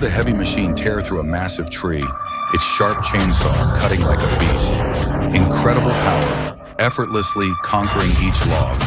the heavy machine tear through a massive tree, its sharp chainsaw cutting like a beast. Incredible power, effortlessly conquering each log.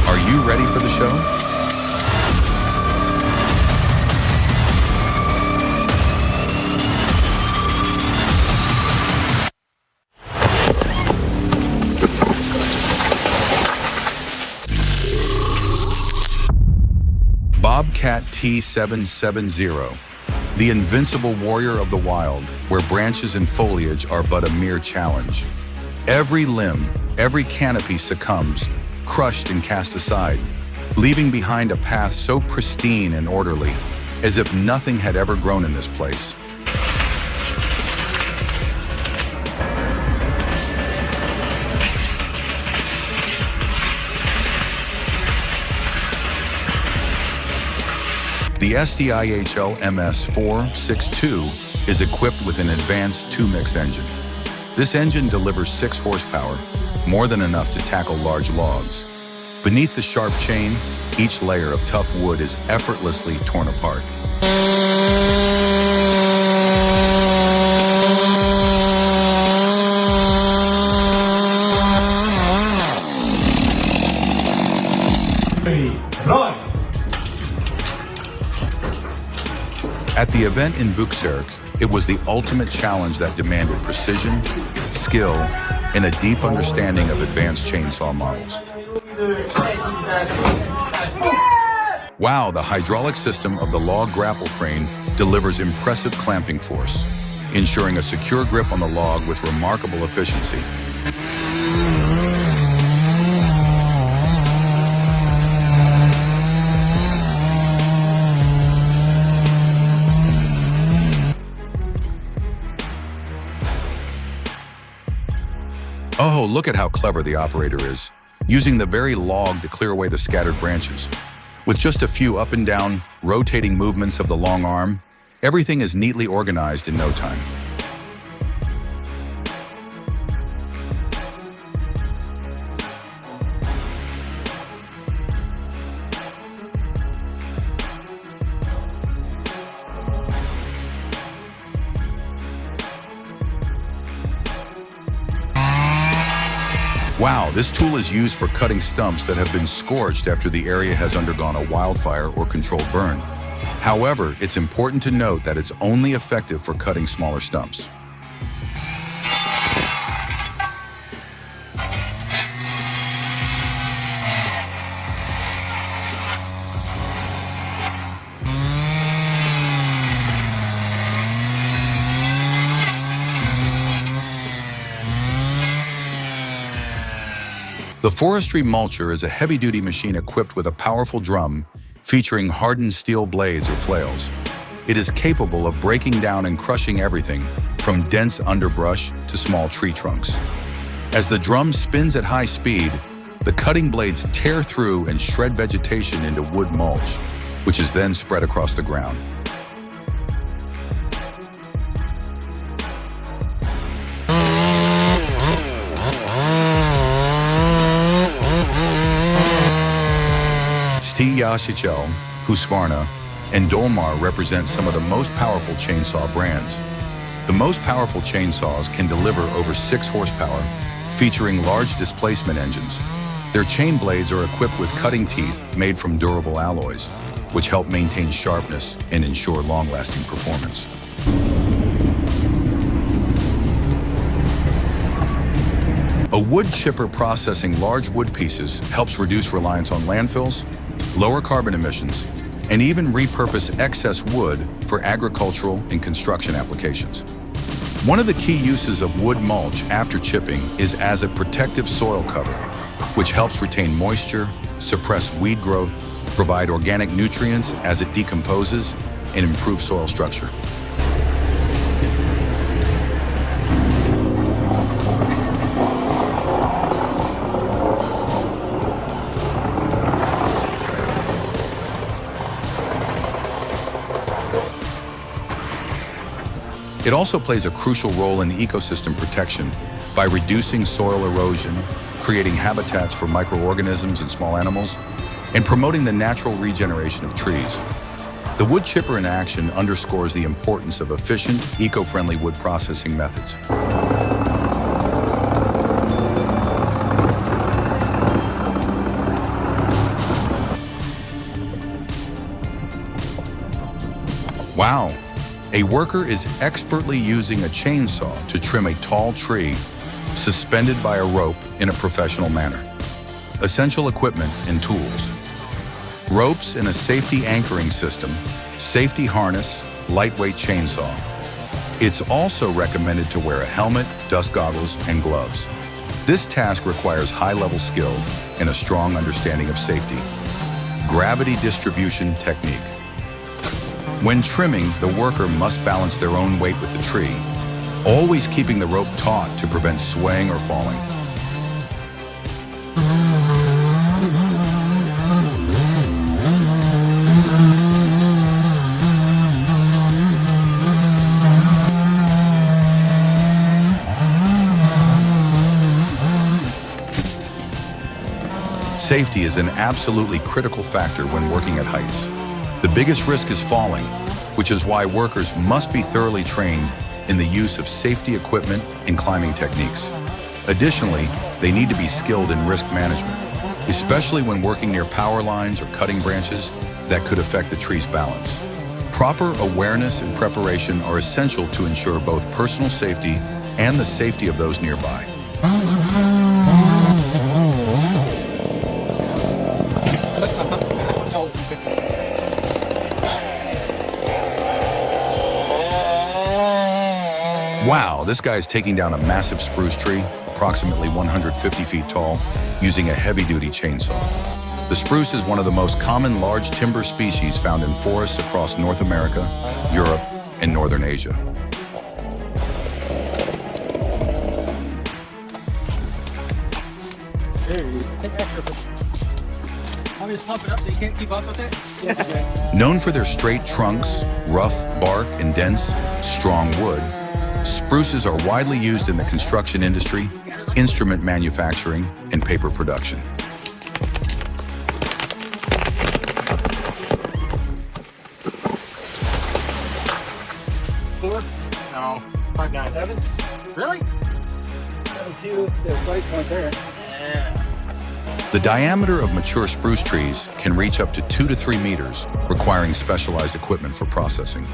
Are you ready for the show? Bobcat T770, the invincible warrior of the wild, where branches and foliage are but a mere challenge. Every limb, every canopy succumbs, crushed and cast aside, leaving behind a path so pristine and orderly, as if nothing had ever grown in this place. The STIHL MS462 is equipped with an advanced 2-mix engine. This engine delivers 6 horsepower, more than enough to tackle large logs. Beneath the sharp chain, each layer of tough wood is effortlessly torn apart. At the event in Buxerk, it was the ultimate challenge that demanded precision, skill, and a deep understanding of advanced chainsaw models. Wow, the hydraulic system of the log grapple crane delivers impressive clamping force, ensuring a secure grip on the log with remarkable efficiency. Oh, look at how clever the operator is, using the very log to clear away the scattered branches. With just a few up and down, rotating movements of the long arm, everything is neatly organized in no time. Wow, this tool is used for cutting stumps that have been scorched after the area has undergone a wildfire or controlled burn. However, it's important to note that it's only effective for cutting smaller stumps. The Forestry Mulcher is a heavy-duty machine equipped with a powerful drum featuring hardened steel blades or flails. It is capable of breaking down and crushing everything from dense underbrush to small tree trunks. As the drum spins at high speed, the cutting blades tear through and shred vegetation into wood mulch, which is then spread across the ground. STIHL, Husqvarna, and Dolmar represent some of the most powerful chainsaw brands. The most powerful chainsaws can deliver over 6 horsepower, featuring large displacement engines. Their chain blades are equipped with cutting teeth made from durable alloys, which help maintain sharpness and ensure long-lasting performance. A wood chipper processing large wood pieces helps reduce reliance on landfills, lower carbon emissions, and even repurpose excess wood for agricultural and construction applications. One of the key uses of wood mulch after chipping is as a protective soil cover, which helps retain moisture, suppress weed growth, provide organic nutrients as it decomposes, and improve soil structure. It also plays a crucial role in ecosystem protection by reducing soil erosion, creating habitats for microorganisms and small animals, and promoting the natural regeneration of trees. The wood chipper in action underscores the importance of efficient, eco-friendly wood processing methods. Wow! A worker is expertly using a chainsaw to trim a tall tree suspended by a rope in a professional manner. Essential equipment and tools: ropes and a safety anchoring system, safety harness, lightweight chainsaw. It's also recommended to wear a helmet, dust goggles, and gloves. This task requires high-level skill and a strong understanding of safety. Gravity distribution technique. When trimming, the worker must balance their own weight with the tree, always keeping the rope taut to prevent swaying or falling. Safety is an absolutely critical factor when working at heights. The biggest risk is falling, which is why workers must be thoroughly trained in the use of safety equipment and climbing techniques. Additionally, they need to be skilled in risk management, especially when working near power lines or cutting branches that could affect the tree's balance. Proper awareness and preparation are essential to ensure both personal safety and the safety of those nearby. Wow, this guy is taking down a massive spruce tree, approximately 150 feet tall, using a heavy-duty chainsaw. The spruce is one of the most common large timber species found in forests across North America, Europe, and Northern Asia. Known for their straight trunks, rough bark, and dense, strong wood, spruces are widely used in the construction industry, instrument manufacturing, and paper production. No, 597. Really? 72. There's right point there. Yeah. The diameter of mature spruce trees can reach up to 2 to 3 meters, requiring specialized equipment for processing.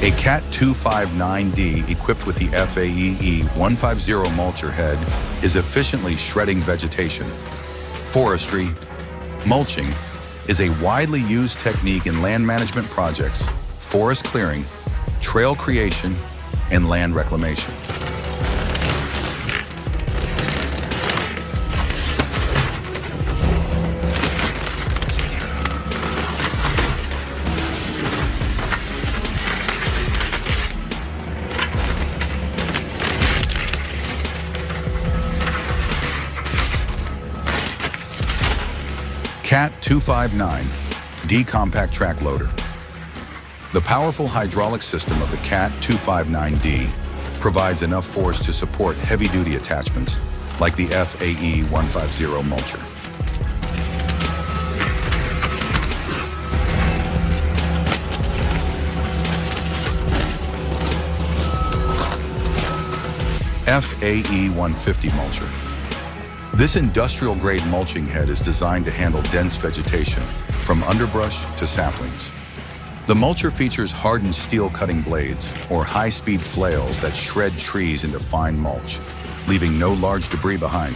A CAT 259D equipped with the FAEE 150 mulcher head is efficiently shredding vegetation. Forestry mulching is a widely used technique in land management projects, forest clearing, trail creation, and land reclamation. CAT 259D compact track loader. The powerful hydraulic system of the CAT 259D provides enough force to support heavy-duty attachments like the FAE 150 mulcher. FAE 150 mulcher. This industrial-grade mulching head is designed to handle dense vegetation, from underbrush to saplings. The mulcher features hardened steel cutting blades, or high-speed flails that shred trees into fine mulch, leaving no large debris behind.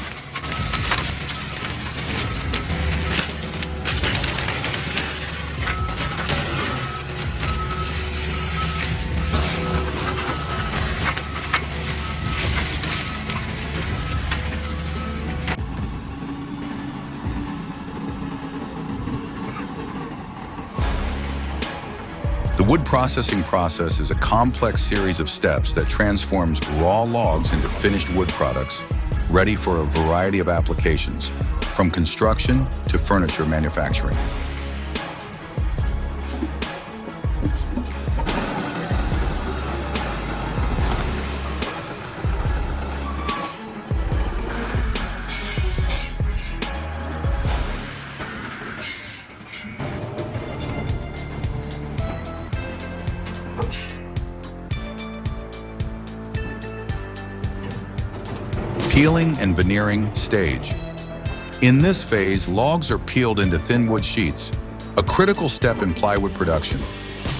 The wood processing process is a complex series of steps that transforms raw logs into finished wood products, ready for a variety of applications, from construction to furniture manufacturing. peeling and veneering stage. In this phase, logs are peeled into thin wood sheets, a critical step in plywood production.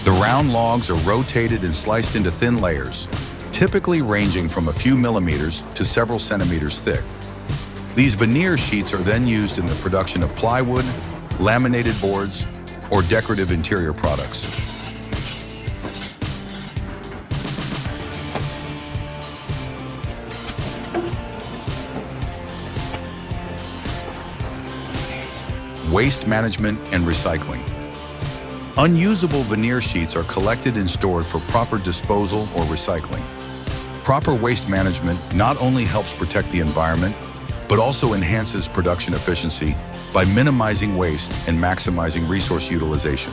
The round logs are rotated and sliced into thin layers, typically ranging from a few millimeters to several centimeters thick. These veneer sheets are then used in the production of plywood, laminated boards, or decorative interior products. Waste management and recycling. Unusable veneer sheets are collected and stored for proper disposal or recycling. Proper waste management not only helps protect the environment, but also enhances production efficiency by minimizing waste and maximizing resource utilization.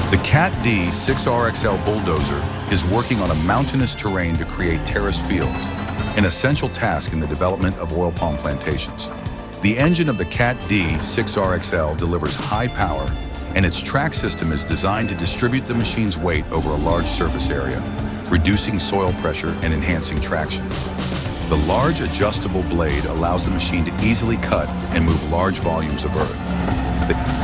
The Cat D6RXL bulldozer is working on a mountainous terrain to create terraced fields, an essential task in the development of oil palm plantations. The engine of the Cat D6RXL delivers high power, and its track system is designed to distribute the machine's weight over a large surface area, reducing soil pressure and enhancing traction. The large adjustable blade allows the machine to easily cut and move large volumes of earth.